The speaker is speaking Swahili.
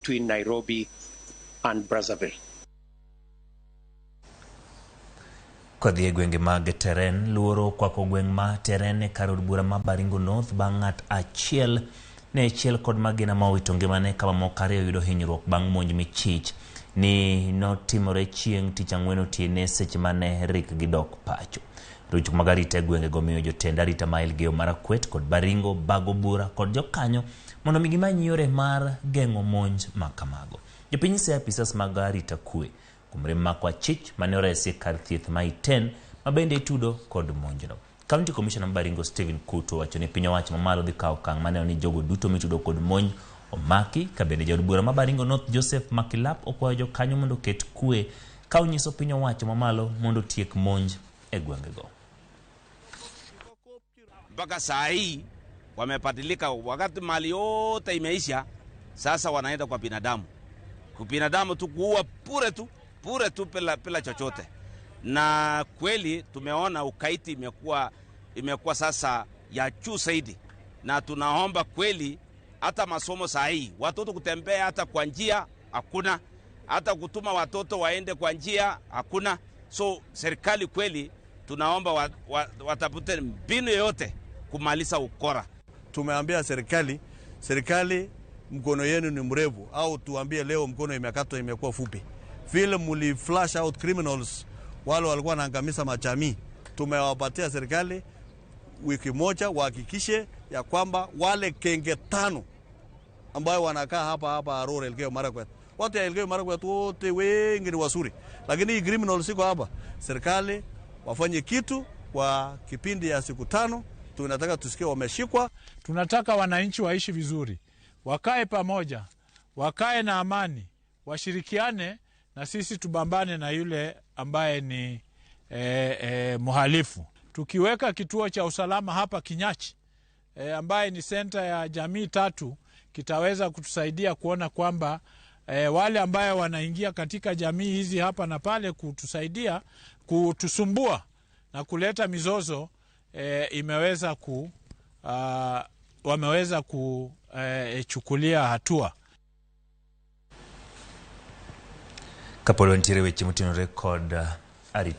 between Nairobi and Brazzaville. Kodhi gwenge mag teren luoro kwako gweng ma teren kar od bura ma Baringo North bangat achiel ne achiel kod magina ma owito ngimane ka mamoko ariyo oyudo hinyruok bang' monj michich ni notimore chieng' tich ang'wen otieno seche mane rik gidok pacho. Ruch mag arita e gwenge go miyo jotend arita ma Elgeyo Marakwet kod Baringo bago bura kod jokanyo mondo gimany yore mar geng'o monj ma kamago. Jopiny se apisas mag arita kwe kumre mako achich mane oresi kar thieth ma Iten mabende itudo kod monjno. County Commissioner Baringo Stephen Kuto wacho ni piny owacho mamalo dhi kawo okang' mane oni jogo duto mitudo kod monj omaki ka bende jaod bura ma Baringo North Joseph Makilap okwayo jokanyo mondo ket kwe ka onyiso piny owacho mamalo mondo tiek monj e gwengego. Mpaka saa hii wamepatilika, wakati mali yote imeisha, sasa wanaenda kwa binadamu. Kwa binadamu tu kuua pure tu pela chochote. Na kweli tumeona ukaiti imekuwa sasa ya juu zaidi. Na tunaomba kweli hata masomo saa hii watoto kutembea hata kwa njia hakuna, hata kutuma watoto waende kwa njia hakuna. So serikali kweli tunaomba watafute mbinu yote kumaliza ukora. Tumeambia serikali mkono yenu ni mrefu, au tuambie leo mkono imekatwa imekuwa fupi. Vile muli flash out criminals wale walikuwa wanaangamiza majamii, tumewapatia serikali wiki moja wahakikishe ya kwamba wale kenge 5 ambao wanakaa hapa Aurora Elgeyo Marakwet, watu ya Elgeyo Marakwet wote wengi ni wazuri, lakini hii criminals siko hapa. Serikali wafanye kitu kwa kipindi ya siku 5. Tunataka tusikie wameshikwa. Tunataka wananchi waishi vizuri, wakae pamoja, wakae na amani, washirikiane na sisi tubambane na yule ambaye ni muhalifu. Tukiweka kituo cha usalama hapa Kinyachi ambaye ni center ya jamii 3, kitaweza kutusaidia kuona kwamba wale ambaye wanaingia katika jamii hizi hapa na pale kutusaidia kutusumbua na kuleta mizozo wameweza kuchukulia hatua. Kapolo ntiere weche mutino record arita